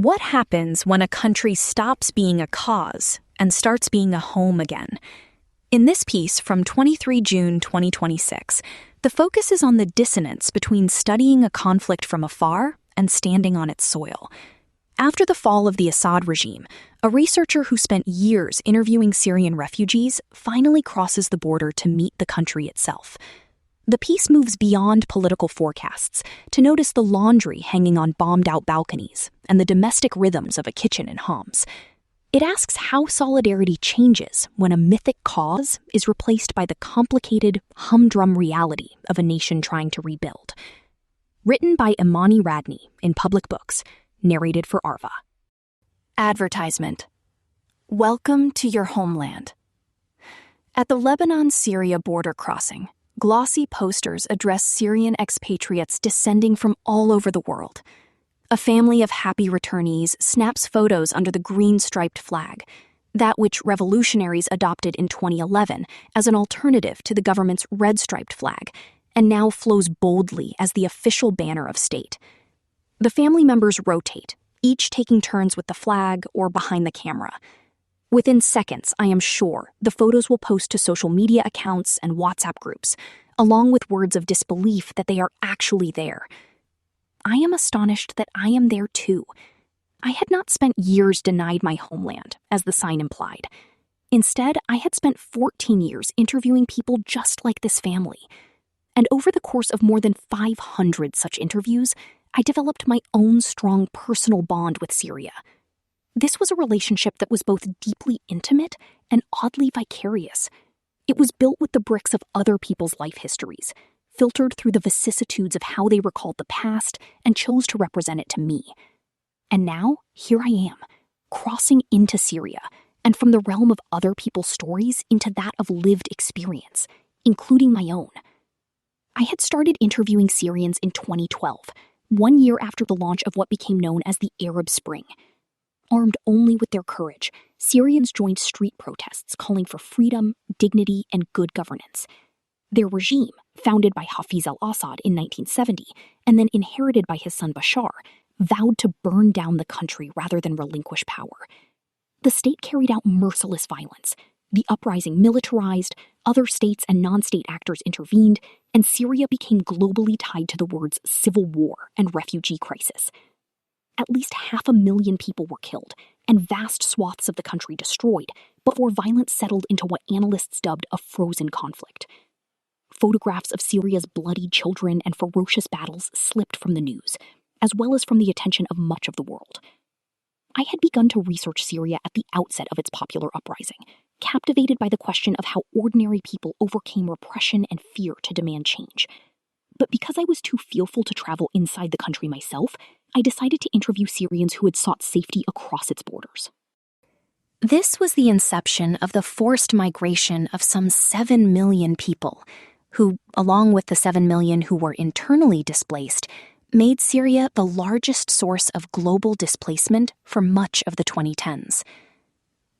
What happens when a country stops being a cause and starts being a home again? In this piece from 23 June 2026, the focus is on the dissonance between studying a conflict from afar and standing on its soil. After the fall of the Assad regime, a researcher who spent years interviewing Syrian refugees finally crosses the border to meet the country itself. The piece moves beyond political forecasts to notice the laundry hanging on bombed-out balconies and the domestic rhythms of a kitchen in Homs. It asks how solidarity changes when a mythic cause is replaced by the complicated, humdrum reality of a nation trying to rebuild. Written by Imani Radney in Public Books, narrated for Arva. Advertisement. Welcome to your homeland. At the Lebanon-Syria border crossing, glossy posters address Syrian expatriates descending from all over the world. A family of happy returnees snaps photos under the green-striped flag, that which revolutionaries adopted in 2011 as an alternative to the government's red-striped flag, and now flows boldly as the official banner of state. The family members rotate, each taking turns with the flag or behind the camera. Within seconds, I am sure, the photos will post to social media accounts and WhatsApp groups, along with words of disbelief that they are actually there. I am astonished that I am there too. I had not spent years denied my homeland, as the sign implied. Instead, I had spent 14 years interviewing people just like this family. And over the course of more than 500 such interviews, I developed my own strong personal bond with Syria. This was a relationship that was both deeply intimate and oddly vicarious. It was built with the bricks of other people's life histories, filtered through the vicissitudes of how they recalled the past and chose to represent it to me. And now, here I am, crossing into Syria, and from the realm of other people's stories into that of lived experience, including my own. I had started interviewing Syrians in 2012, 1 year after the launch of what became known as the Arab Spring. Armed only with their courage, Syrians joined street protests calling for freedom, dignity, and good governance. Their regime, founded by Hafiz al-Assad in 1970 and then inherited by his son Bashar, vowed to burn down the country rather than relinquish power. The state carried out merciless violence. The uprising militarized, other states and non-state actors intervened, and Syria became globally tied to the words civil war and refugee crisis. At least 500,000 people were killed, and vast swaths of the country destroyed, before violence settled into what analysts dubbed a frozen conflict. Photographs of Syria's bloody children and ferocious battles slipped from the news, as well as from the attention of much of the world. I had begun to research Syria at the outset of its popular uprising, captivated by the question of how ordinary people overcame repression and fear to demand change. But because I was too fearful to travel inside the country myself, I decided to interview Syrians who had sought safety across its borders. This was the inception of the forced migration of some 7 million people, who, along with the 7 million who were internally displaced, made Syria the largest source of global displacement for much of the 2010s.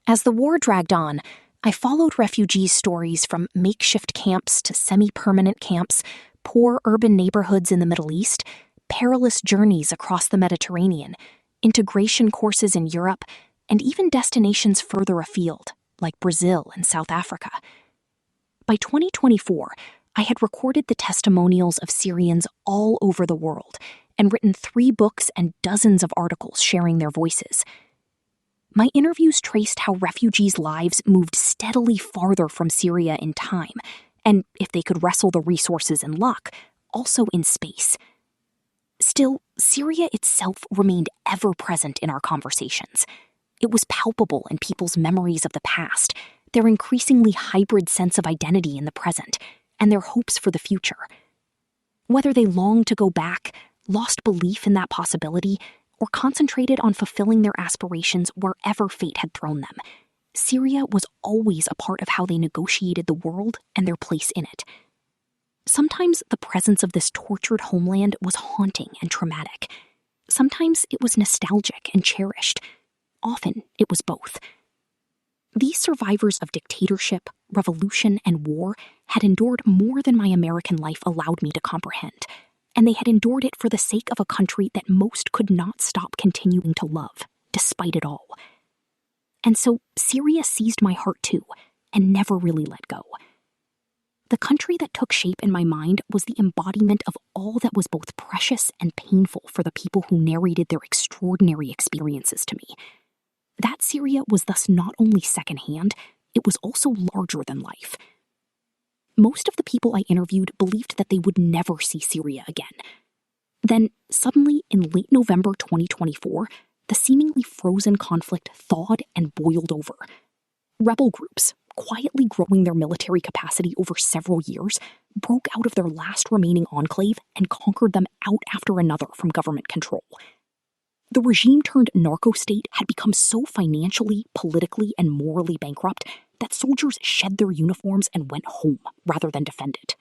As the war dragged on, I followed refugee stories from makeshift camps to semi-permanent camps, poor urban neighborhoods in the Middle East, perilous journeys across the Mediterranean, integration courses in Europe, and even destinations further afield, like Brazil and South Africa. By 2024, I had recorded the testimonials of Syrians all over the world and written 3 books and dozens of articles sharing their voices. My interviews traced how refugees' lives moved steadily farther from Syria in time, and if they could wrestle the resources and luck, also in space. Still, Syria itself remained ever present in our conversations. It was palpable in people's memories of the past, their increasingly hybrid sense of identity in the present, and their hopes for the future. Whether they longed to go back, lost belief in that possibility, or concentrated on fulfilling their aspirations wherever fate had thrown them, Syria was always a part of how they negotiated the world and their place in it. Sometimes the presence of this tortured homeland was haunting and traumatic. Sometimes it was nostalgic and cherished. Often it was both. These survivors of dictatorship, revolution, and war had endured more than my American life allowed me to comprehend, and they had endured it for the sake of a country that most could not stop continuing to love, despite it all. And so Syria seized my heart too, and never really let go. The country that took shape in my mind was the embodiment of all that was both precious and painful for the people who narrated their extraordinary experiences to me. That Syria was thus not only secondhand, it was also larger than life. Most of the people I interviewed believed that they would never see Syria again. Then, suddenly, in late November 2024, the seemingly frozen conflict thawed and boiled over. Rebel groups, quietly growing their military capacity over several years, broke out of their last remaining enclave and conquered them out after another from government control. The regime-turned narco-state had become so financially, politically, and morally bankrupt that soldiers shed their uniforms and went home rather than defend it.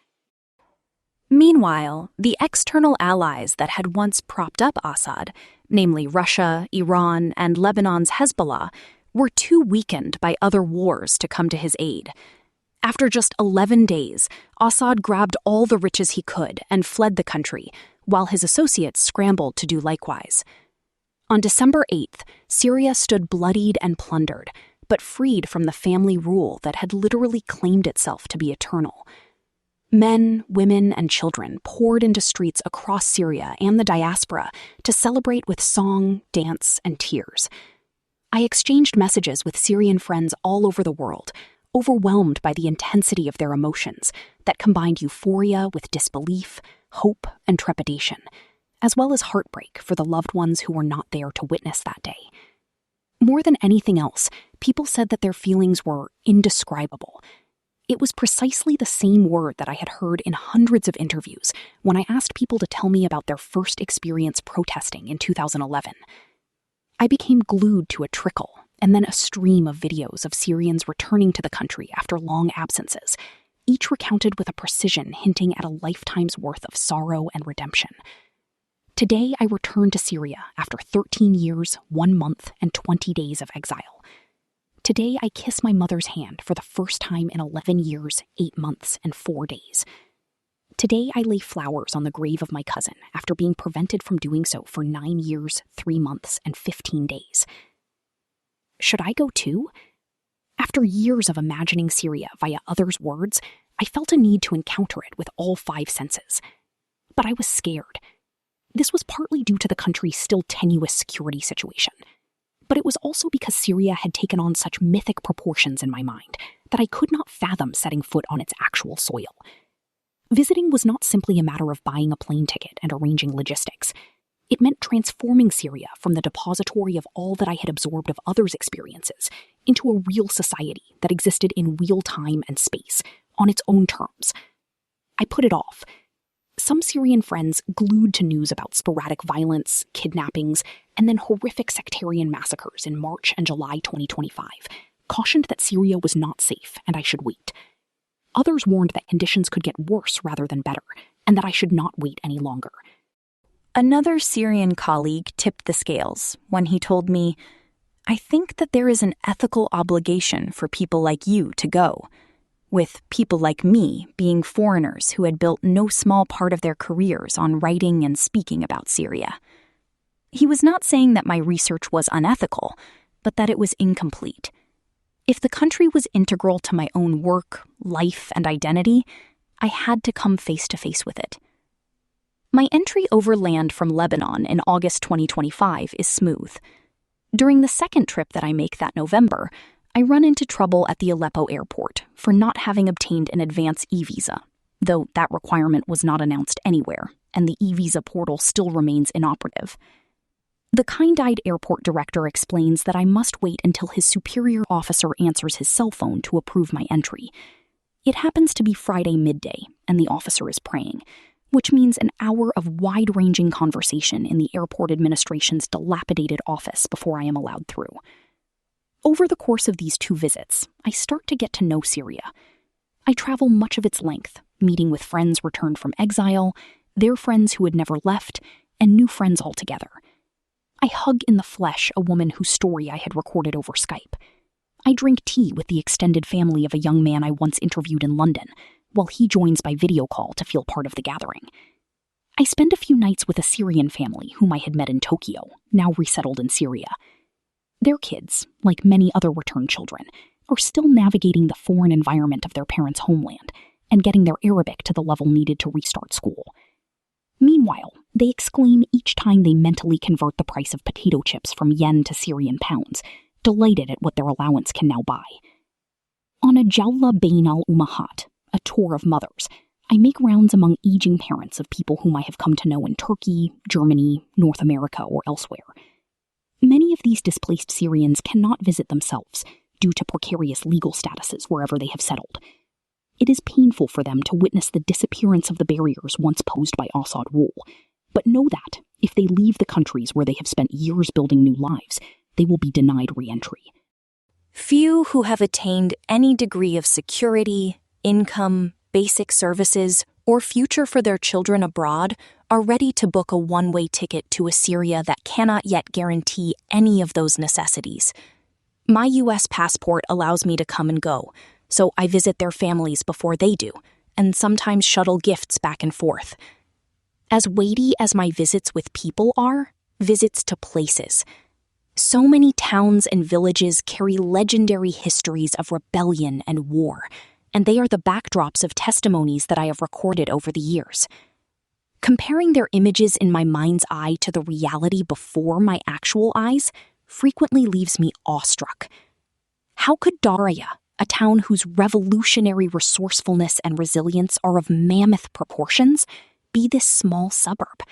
Meanwhile, the external allies that had once propped up Assad, namely Russia, Iran, and Lebanon's Hezbollah, were too weakened by other wars to come to his aid. After just 11 days, Assad grabbed all the riches he could and fled the country, while his associates scrambled to do likewise. On December 8th, Syria stood bloodied and plundered, but freed from the family rule that had literally claimed itself to be eternal. Men, women, and children poured into streets across Syria and the diaspora to celebrate with song, dance, and tears. I exchanged messages with Syrian friends all over the world, overwhelmed by the intensity of their emotions that combined euphoria with disbelief, hope, and trepidation, as well as heartbreak for the loved ones who were not there to witness that day. More than anything else, people said that their feelings were indescribable. It was precisely the same word that I had heard in hundreds of interviews when I asked people to tell me about their first experience protesting in 2011. I became glued to a trickle and then a stream of videos of Syrians returning to the country after long absences, each recounted with a precision hinting at a lifetime's worth of sorrow and redemption. Today, I return to Syria after 13 years, 1 month, and 20 days of exile. Today, I kiss my mother's hand for the first time in 11 years, 8 months, and 4 days. Today, I lay flowers on the grave of my cousin after being prevented from doing so for 9 years, 3 months, and 15 days. Should I go too? After years of imagining Syria via others' words, I felt a need to encounter it with all 5 senses. But I was scared. This was partly due to the country's still tenuous security situation. But it was also because Syria had taken on such mythic proportions in my mind that I could not fathom setting foot on its actual soil. Visiting was not simply a matter of buying a plane ticket and arranging logistics. It meant transforming Syria from the depository of all that I had absorbed of others' experiences into a real society that existed in real time and space, on its own terms. I put it off. Some Syrian friends, glued to news about sporadic violence, kidnappings, and then horrific sectarian massacres in March and July 2025, cautioned that Syria was not safe and I should wait. Others warned that conditions could get worse rather than better, and that I should not wait any longer. Another Syrian colleague tipped the scales when he told me, "I think that there is an ethical obligation for people like you to go, with people like me being foreigners who had built no small part of their careers on writing and speaking about Syria." He was not saying that my research was unethical, but that it was incomplete. If the country was integral to my own work, life, and identity, I had to come face to face with it. My entry overland from Lebanon in August 2025 is smooth. During the second trip that I make that November, I run into trouble at the Aleppo airport for not having obtained an advance e-visa, though that requirement was not announced anywhere, and the e-visa portal still remains inoperative. The kind-eyed airport director explains that I must wait until his superior officer answers his cell phone to approve my entry. It happens to be Friday midday, and the officer is praying, which means an hour of wide-ranging conversation in the airport administration's dilapidated office before I am allowed through. Over the course of these 2 visits, I start to get to know Syria. I travel much of its length, meeting with friends returned from exile, their friends who had never left, and new friends altogether. I hug in the flesh a woman whose story I had recorded over Skype. I drink tea with the extended family of a young man I once interviewed in London, while he joins by video call to feel part of the gathering. I spend a few nights with a Syrian family whom I had met in Tokyo, now resettled in Syria. Their kids, like many other returned children, are still navigating the foreign environment of their parents' homeland and getting their Arabic to the level needed to restart school. Meanwhile, they exclaim each time they mentally convert the price of potato chips from yen to Syrian pounds, delighted at what their allowance can now buy. On a Jawla Bain al-Ummahat, a tour of mothers, I make rounds among aging parents of people whom I have come to know in Turkey, Germany, North America, or elsewhere. Many of these displaced Syrians cannot visit themselves due to precarious legal statuses wherever they have settled. It is painful for them to witness the disappearance of the barriers once posed by Assad rule, but know that if they leave the countries where they have spent years building new lives, they will be denied re-entry. Few who have attained any degree of security, income, basic services, or future for their children abroad are ready to book a one-way ticket to a Syria that cannot yet guarantee any of those necessities. My U.S. passport allows me to come and go, so I visit their families before they do, and sometimes shuttle gifts back and forth. As weighty as my visits with people are, visits to places. So many towns and villages carry legendary histories of rebellion and war, and they are the backdrops of testimonies that I have recorded over the years. Comparing their images in my mind's eye to the reality before my actual eyes frequently leaves me awestruck. How could Daraya, a town whose revolutionary resourcefulness and resilience are of mammoth proportions, be this small suburb?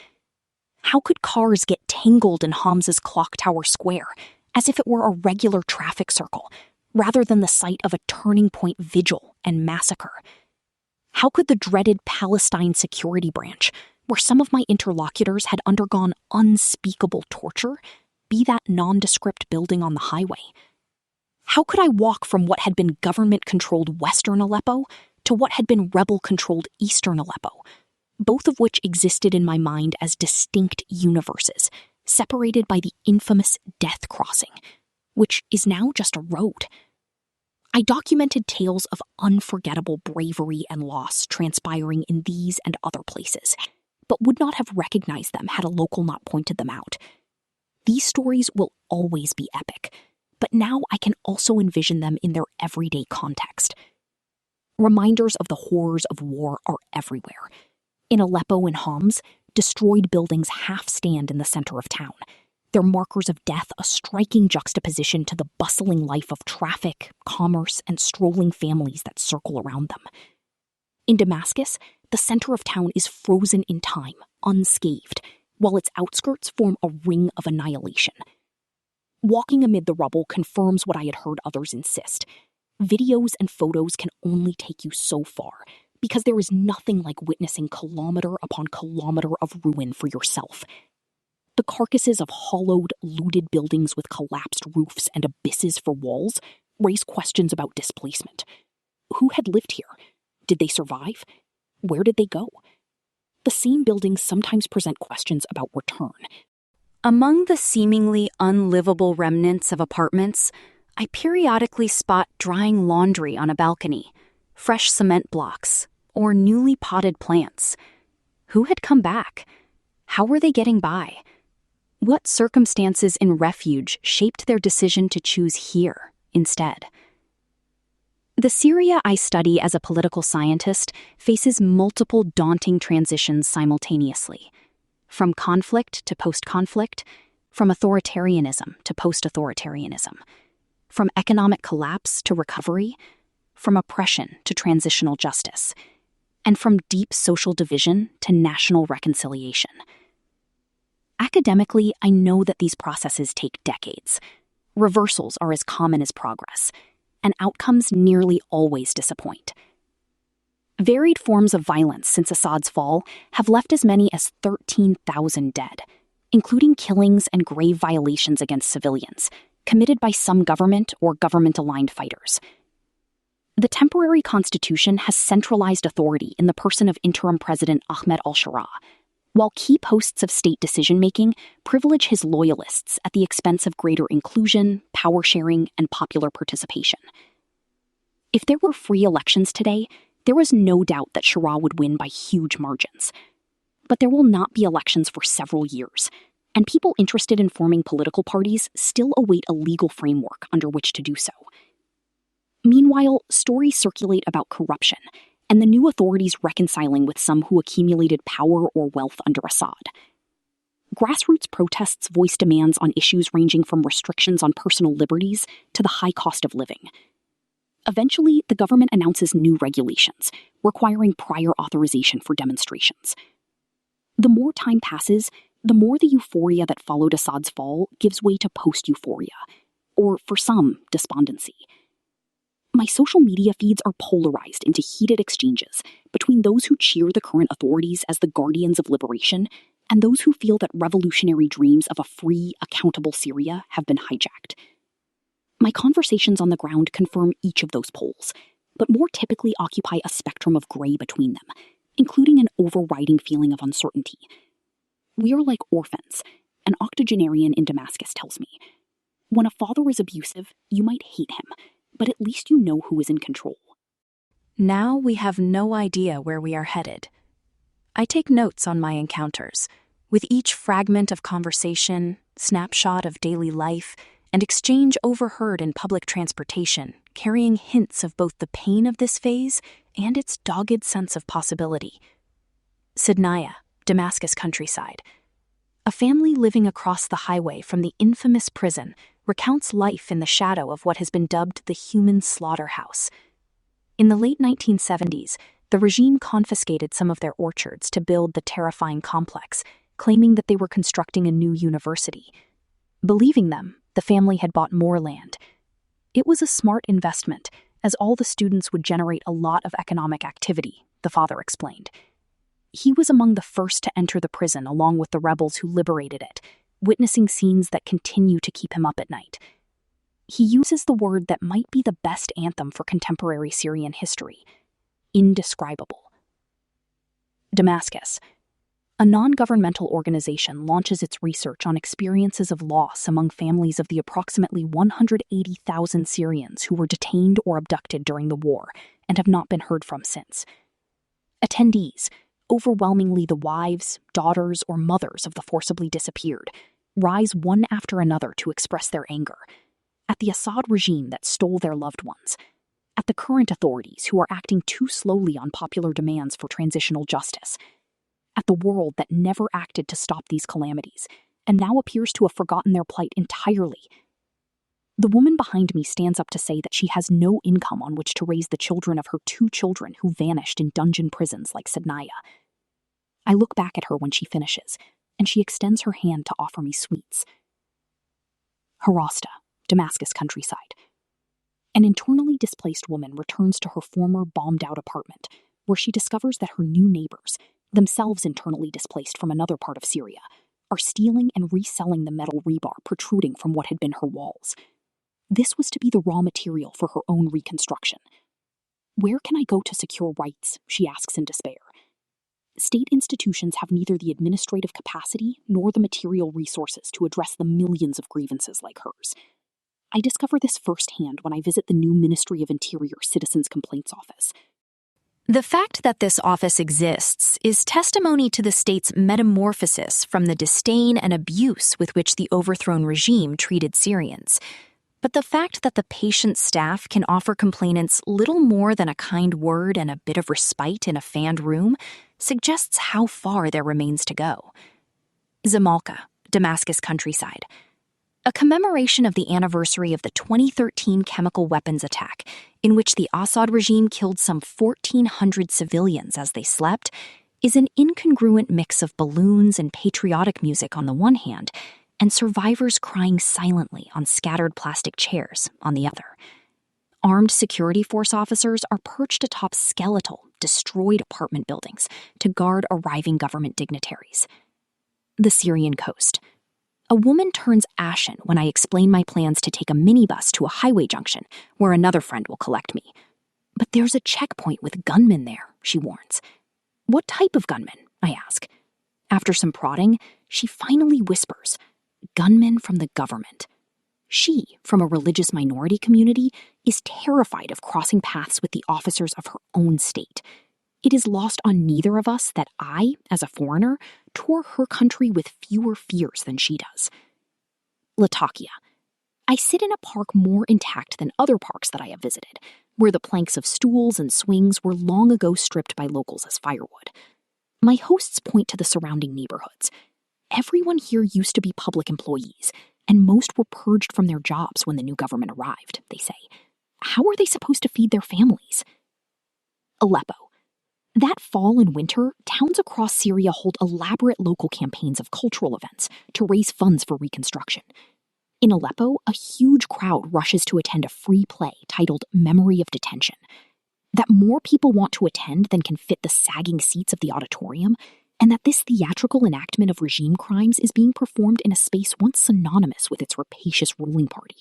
How could cars get tangled in Hamza's Clock Tower Square as if it were a regular traffic circle, rather than the site of a turning point vigil and massacre? How could the dreaded Palestine Security Branch, where some of my interlocutors had undergone unspeakable torture, be that nondescript building on the highway? How could I walk from what had been government-controlled Western Aleppo to what had been rebel-controlled Eastern Aleppo, both of which existed in my mind as distinct universes, separated by the infamous Death Crossing, which is now just a road? I documented tales of unforgettable bravery and loss transpiring in these and other places, but would not have recognized them had a local not pointed them out. These stories will always be epic, but now I can also envision them in their everyday context. Reminders of the horrors of war are everywhere. In Aleppo and Homs, destroyed buildings half stand in the center of town, their markers of death a striking juxtaposition to the bustling life of traffic, commerce, and strolling families that circle around them. In Damascus, the center of town is frozen in time, unscathed, while its outskirts form a ring of annihilation. Walking amid the rubble confirms what I had heard others insist. Videos and photos can only take you so far, because there is nothing like witnessing kilometer upon kilometer of ruin for yourself. The carcasses of hollowed, looted buildings with collapsed roofs and abysses for walls raise questions about displacement. Who had lived here? Did they survive? Where did they go? The same buildings sometimes present questions about return. Among the seemingly unlivable remnants of apartments, I periodically spot drying laundry on a balcony, fresh cement blocks, or newly potted plants. Who had come back? How were they getting by? What circumstances in refuge shaped their decision to choose here instead? The Syria I study as a political scientist faces multiple daunting transitions simultaneously. From conflict to post-conflict, from authoritarianism to post-authoritarianism, from economic collapse to recovery, from oppression to transitional justice, and from deep social division to national reconciliation. Academically, I know that these processes take decades. Reversals are as common as progress, and outcomes nearly always disappoint. Varied forms of violence since Assad's fall have left as many as 13,000 dead, including killings and grave violations against civilians, committed by some government or government-aligned fighters. The temporary constitution has centralized authority in the person of interim President Ahmed al-Sharaa, while key posts of state decision-making privilege his loyalists at the expense of greater inclusion, power sharing, and popular participation. If there were free elections today, there was no doubt that Sharaa would win by huge margins. But there will not be elections for several years, and people interested in forming political parties still await a legal framework under which to do so. Meanwhile, stories circulate about corruption and the new authorities reconciling with some who accumulated power or wealth under Assad. Grassroots protests voice demands on issues ranging from restrictions on personal liberties to the high cost of living. Eventually, the government announces new regulations, requiring prior authorization for demonstrations. The more time passes, the more the euphoria that followed Assad's fall gives way to post-euphoria, or for some, despondency. My social media feeds are polarized into heated exchanges between those who cheer the current authorities as the guardians of liberation and those who feel that revolutionary dreams of a free, accountable Syria have been hijacked. My conversations on the ground confirm each of those poles, but more typically occupy a spectrum of gray between them, including an overriding feeling of uncertainty. We are like orphans, an octogenarian in Damascus tells me. When a father is abusive, you might hate him, but at least you know who is in control. Now we have no idea where we are headed. I take notes on my encounters, with each fragment of conversation, snapshot of daily life, and exchange overheard in public transportation, carrying hints of both the pain of this phase and its dogged sense of possibility. Sidnaya, Damascus countryside. A family living across the highway from the infamous prison recounts life in the shadow of what has been dubbed the human slaughterhouse. In the late 1970s, the regime confiscated some of their orchards to build the terrifying complex, claiming that they were constructing a new university. Believing them, the family had bought more land. It was a smart investment, as all the students would generate a lot of economic activity, the father explained. He was among the first to enter the prison along with the rebels who liberated it, witnessing scenes that continue to keep him up at night. He uses the word that might be the best anthem for contemporary Syrian history: indescribable. Damascus. A non-governmental organization launches its research on experiences of loss among families of the approximately 180,000 Syrians who were detained or abducted during the war and have not been heard from since. Attendees, overwhelmingly the wives, daughters, or mothers of the forcibly disappeared, rise one after another to express their anger at the Assad regime that stole their loved ones, at the current authorities who are acting too slowly on popular demands for transitional justice, at the world that never acted to stop these calamities and now appears to have forgotten their plight entirely. The woman behind me stands up to say that she has no income on which to raise the children of her 2 children who vanished in dungeon prisons like Sidnaya. I look back at her when she finishes, and she extends her hand to offer me sweets. Harasta, Damascus countryside. An internally displaced woman returns to her former bombed-out apartment, where she discovers that her new neighbors, themselves internally displaced from another part of Syria, are stealing and reselling the metal rebar protruding from what had been her walls. This was to be the raw material for her own reconstruction. Where can I go to secure rights? She asks in despair. State institutions have neither the administrative capacity nor the material resources to address the millions of grievances like hers. I discover this firsthand when I visit the new Ministry of Interior Citizens Complaints Office. The fact that this office exists is testimony to the state's metamorphosis from the disdain and abuse with which the overthrown regime treated Syrians. But the fact that the patient staff can offer complainants little more than a kind word and a bit of respite in a fanned room suggests how far there remains to go. Zamalka, Damascus countryside. A commemoration of the anniversary of the 2013 chemical weapons attack, in which the Assad regime killed some 1,400 civilians as they slept, is an incongruent mix of balloons and patriotic music on the one hand, and survivors crying silently on scattered plastic chairs on the other. Armed security force officers are perched atop skeletal, destroyed apartment buildings to guard arriving government dignitaries. The Syrian coast. A woman turns ashen when I explain my plans to take a minibus to a highway junction where another friend will collect me. But there's a checkpoint with gunmen there, she warns. What type of gunmen? I ask. After some prodding, she finally whispers, gunmen from the government. She, from a religious minority community, is terrified of crossing paths with the officers of her own state. It is lost on neither of us that I, as a foreigner, tour her country with fewer fears than she does. Latakia. I sit in a park more intact than other parks that I have visited, where the planks of stools and swings were long ago stripped by locals as firewood. My hosts point to the surrounding neighborhoods. Everyone here used to be public employees, and most were purged from their jobs when the new government arrived, they say. How are they supposed to feed their families? Aleppo. That fall and winter, towns across Syria hold elaborate local campaigns of cultural events to raise funds for reconstruction. In Aleppo, a huge crowd rushes to attend a free play titled Memory of Detention. That more people want to attend than can fit the sagging seats of the auditorium, and that this theatrical enactment of regime crimes is being performed in a space once synonymous with its rapacious ruling party,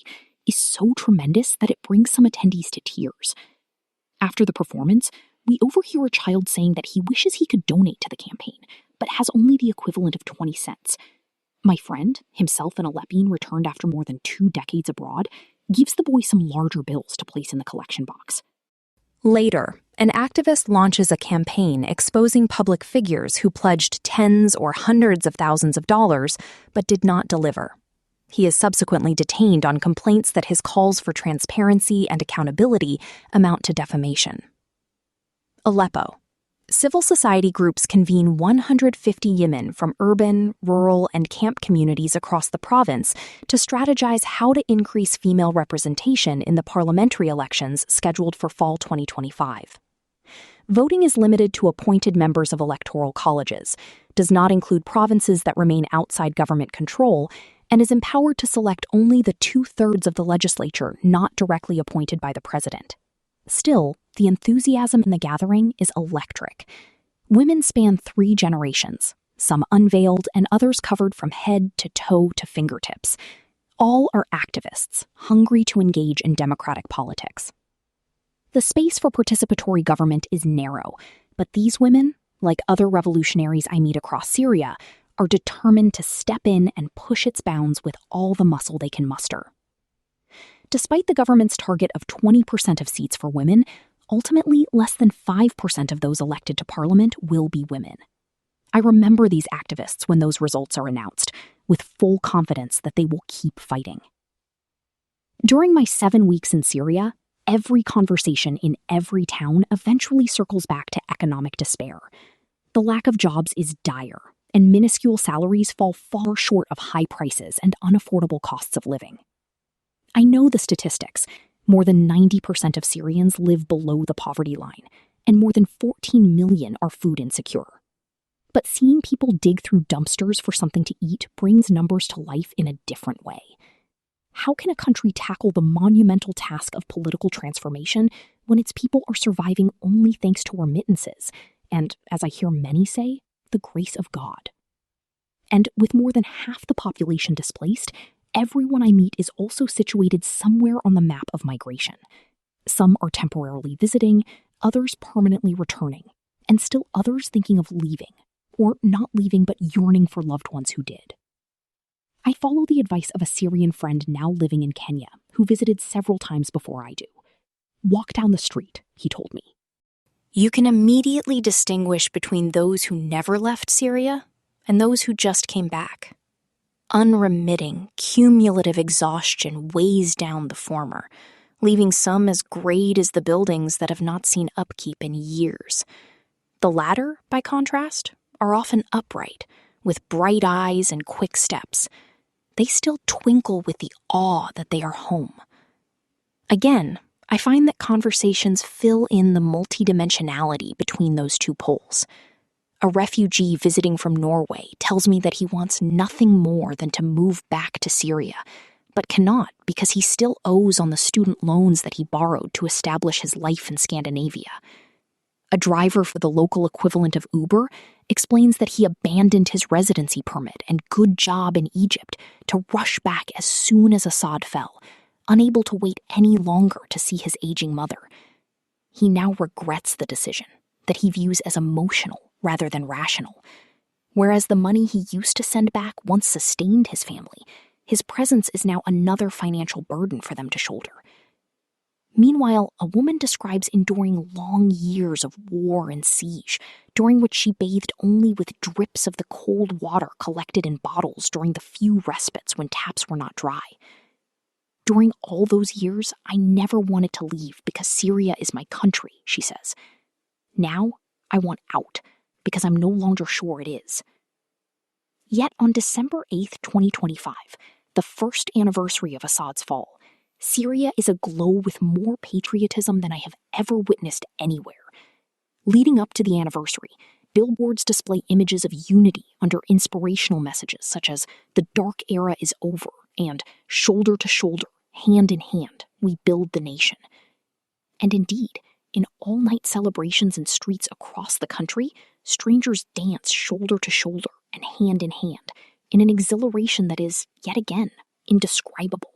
is so tremendous that it brings some attendees to tears. After the performance, we overhear a child saying that he wishes he could donate to the campaign, but has only the equivalent of 20 cents. My friend, himself an Aleppian returned after more than 2 decades abroad, gives the boy some larger bills to place in the collection box. Later, an activist launches a campaign exposing public figures who pledged tens or hundreds of thousands of dollars but did not deliver. He is subsequently detained on complaints that his calls for transparency and accountability amount to defamation. Aleppo. Civil society groups convene 150 women from urban, rural, and camp communities across the province to strategize how to increase female representation in the parliamentary elections scheduled for fall 2025. Voting is limited to appointed members of electoral colleges, does not include provinces that remain outside government control, and is empowered to select only the 2/3 of the legislature not directly appointed by the president. Still, the enthusiasm in the gathering is electric. Women span 3 generations, some unveiled and others covered from head to toe to fingertips. All are activists, hungry to engage in democratic politics. The space for participatory government is narrow, but these women, like other revolutionaries I meet across Syria, are determined to step in and push its bounds with all the muscle they can muster. Despite the government's target of 20% of seats for women, ultimately less than 5% of those elected to parliament will be women. I remember these activists when those results are announced, with full confidence that they will keep fighting. During my 7 weeks in Syria, every conversation in every town eventually circles back to economic despair. The lack of jobs is dire, and minuscule salaries fall far short of high prices and unaffordable costs of living. I know the statistics. More than 90% of Syrians live below the poverty line, and more than 14 million are food insecure. But seeing people dig through dumpsters for something to eat brings numbers to life in a different way. How can a country tackle the monumental task of political transformation when its people are surviving only thanks to remittances and, as I hear many say, the grace of God? And with more than half the population displaced, everyone I meet is also situated somewhere on the map of migration. Some are temporarily visiting, others permanently returning, and still others thinking of leaving, or not leaving but yearning for loved ones who did. I follow the advice of a Syrian friend now living in Kenya, who visited several times before I do. Walk down the street, he told me. You can immediately distinguish between those who never left Syria and those who just came back. Unremitting, cumulative exhaustion weighs down the former, leaving some as grayed as the buildings that have not seen upkeep in years. The latter, by contrast, are often upright, with bright eyes and quick steps. They still twinkle with the awe that they are home. Again, I find that conversations fill in the multidimensionality between those two poles. A refugee visiting from Norway tells me that he wants nothing more than to move back to Syria, but cannot because he still owes on the student loans that he borrowed to establish his life in Scandinavia. A driver for the local equivalent of Uber explains that he abandoned his residency permit and good job in Egypt to rush back as soon as Assad fell, unable to wait any longer to see his aging mother. He now regrets the decision that he views as emotional rather than rational. Whereas the money he used to send back once sustained his family, his presence is now another financial burden for them to shoulder. Meanwhile, a woman describes enduring long years of war and siege, during which she bathed only with drips of the cold water collected in bottles during the few respites when taps were not dry. During all those years, I never wanted to leave because Syria is my country, she says. Now, I want out because I'm no longer sure it is. Yet on December 8th, 2025, the first anniversary of Assad's fall, Syria is aglow with more patriotism than I have ever witnessed anywhere. Leading up to the anniversary, billboards display images of unity under inspirational messages such as "The dark era is over" and "Shoulder to shoulder, hand in hand, we build the nation." And indeed, in all-night celebrations in streets across the country, strangers dance shoulder to shoulder and hand in hand in an exhilaration that is, yet again, indescribable.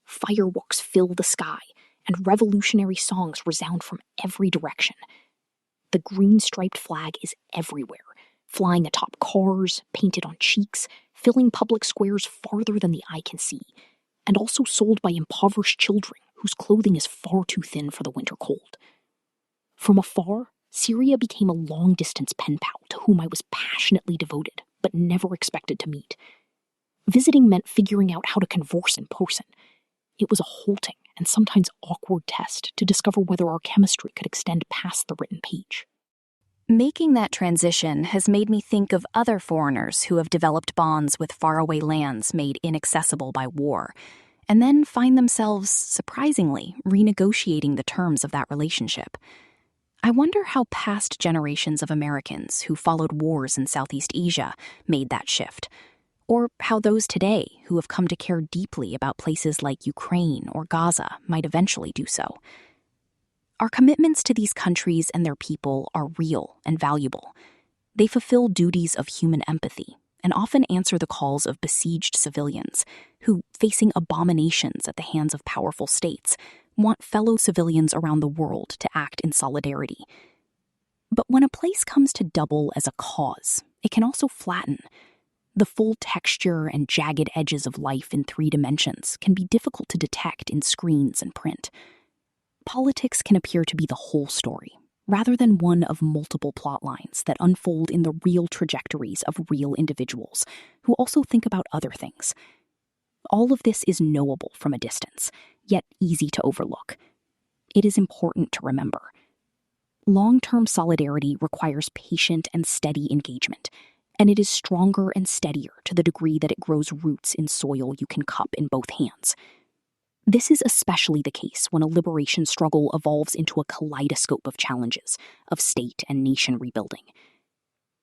Fireworks fill the sky, and revolutionary songs resound from every direction. The green-striped flag is everywhere, flying atop cars, painted on cheeks, filling public squares farther than the eye can see, and also sold by impoverished children whose clothing is far too thin for the winter cold. From afar, Syria became a long-distance pen pal to whom I was passionately devoted, but never expected to meet. Visiting meant figuring out how to converse in person. It was a halting and sometimes awkward test to discover whether our chemistry could extend past the written page. Making that transition has made me think of other foreigners who have developed bonds with faraway lands made inaccessible by war, and then find themselves, surprisingly, renegotiating the terms of that relationship. I wonder how past generations of Americans who followed wars in Southeast Asia made that shift, or how those today who have come to care deeply about places like Ukraine or Gaza might eventually do so. Our commitments to these countries and their people are real and valuable. They fulfill duties of human empathy and often answer the calls of besieged civilians who, facing abominations at the hands of powerful states, want fellow civilians around the world to act in solidarity. But when a place comes to double as a cause, it can also flatten. The full texture and jagged edges of life in 3 dimensions can be difficult to detect in screens and print. Politics can appear to be the whole story, rather than one of multiple plot lines that unfold in the real trajectories of real individuals who also think about other things. All of this is knowable from a distance, yet easy to overlook. It is important to remember. Long-term solidarity requires patient and steady engagement, and it is stronger and steadier to the degree that it grows roots in soil you can cup in both hands. This is especially the case when a liberation struggle evolves into a kaleidoscope of challenges, of state and nation rebuilding.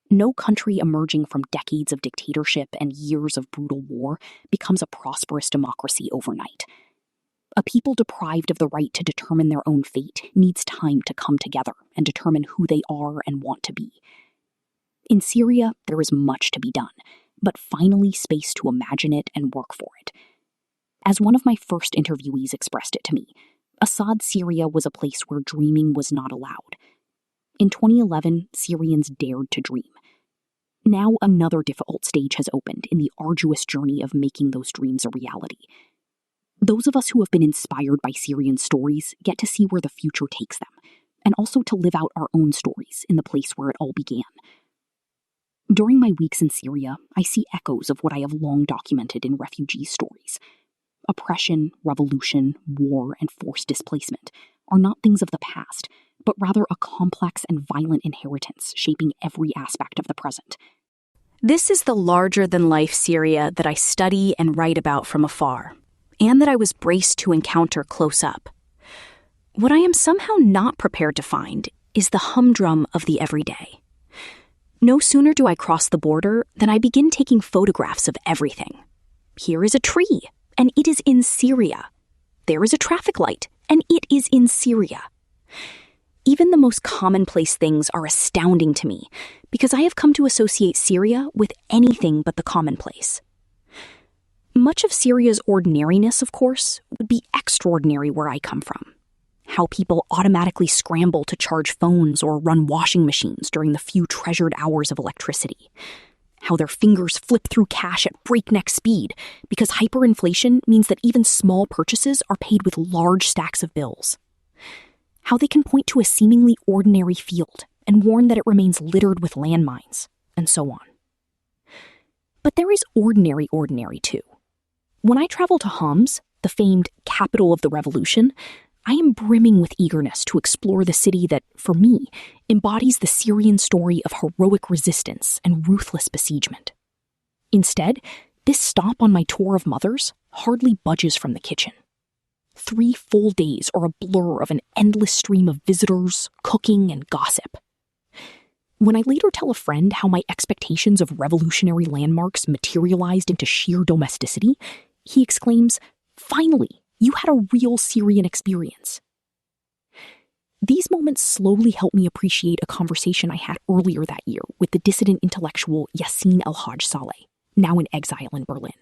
No country emerging from decades of dictatorship and years of brutal war becomes a prosperous democracy overnight. A people deprived of the right to determine their own fate needs time to come together and determine who they are and want to be. In Syria, there is much to be done, but finally space to imagine it and work for it. As one of my first interviewees expressed it to me, Assad's Syria was a place where dreaming was not allowed. In 2011, Syrians dared to dream. Now another difficult stage has opened in the arduous journey of making those dreams a reality. Those of us who have been inspired by Syrian stories get to see where the future takes them, and also to live out our own stories in the place where it all began. During my weeks in Syria, I see echoes of what I have long documented in refugee stories. Oppression, revolution, war, and forced displacement are not things of the past, but rather a complex and violent inheritance shaping every aspect of the present. This is the larger-than-life Syria that I study and write about from afar, and that I was braced to encounter close up. What I am somehow not prepared to find is the humdrum of the everyday. No sooner do I cross the border than I begin taking photographs of everything. Here is a tree, and it is in Syria. There is a traffic light, and it is in Syria. Even the most commonplace things are astounding to me because I have come to associate Syria with anything but the commonplace. Much of Syria's ordinariness, of course, would be extraordinary where I come from. How people automatically scramble to charge phones or run washing machines during the few treasured hours of electricity. how their fingers flip through cash at breakneck speed because hyperinflation means that even small purchases are paid with large stacks of bills. How they can point to a seemingly ordinary field and warn that it remains littered with landmines, and so on. But there is ordinary too. When I travel to Homs, the famed capital of the revolution, I am brimming with eagerness to explore the city that, for me, embodies the Syrian story of heroic resistance and ruthless besiegement. Instead, this stop on my tour of mothers hardly budges from the kitchen. 3 full days are a blur of an endless stream of visitors, cooking, and gossip. When I later tell a friend how my expectations of revolutionary landmarks materialized into sheer domesticity, he exclaims, "Finally, you had a real Syrian experience." These moments slowly help me appreciate a conversation I had earlier that year with the dissident intellectual Yassin El-Haj Saleh, now in exile in Berlin.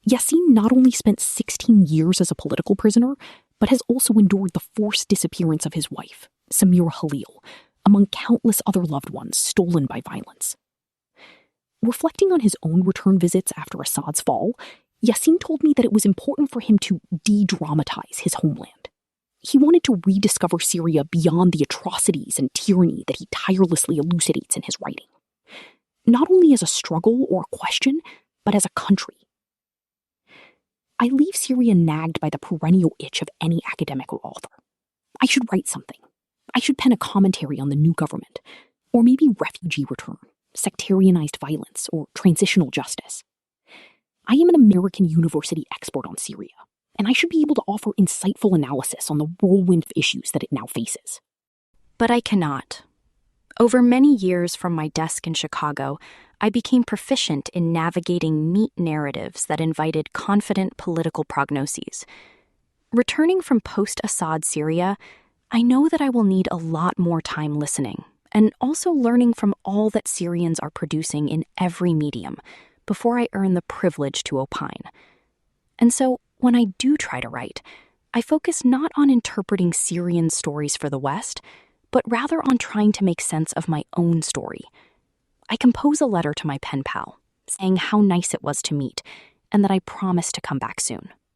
Yassin not only spent 16 years as a political prisoner, but has also endured the forced disappearance of his wife, Samira Khalil, among countless other loved ones stolen by violence. Reflecting on his own return visits after Assad's fall, Yassin told me that it was important for him to de-dramatize his homeland. He wanted to rediscover Syria beyond the atrocities and tyranny that he tirelessly elucidates in his writing. Not only as a struggle or a question, but as a country. I leave Syria nagged by the perennial itch of any academic or author. I should write something. I should pen a commentary on the new government, or maybe refugee return, sectarianized violence, or transitional justice. I am an American university expert on Syria, and I should be able to offer insightful analysis on the whirlwind of issues that it now faces. But I cannot. Over many years from my desk in Chicago, I became proficient in navigating neat narratives that invited confident political prognoses. Returning from post-Assad Syria, I know that I will need a lot more time listening, and also learning from all that Syrians are producing in every medium, before I earn the privilege to opine. And so, when I do try to write, I focus not on interpreting Syrian stories for the West, but rather on trying to make sense of my own story. I compose a letter to my pen pal, saying how nice it was to meet, and that I promise to come back soon.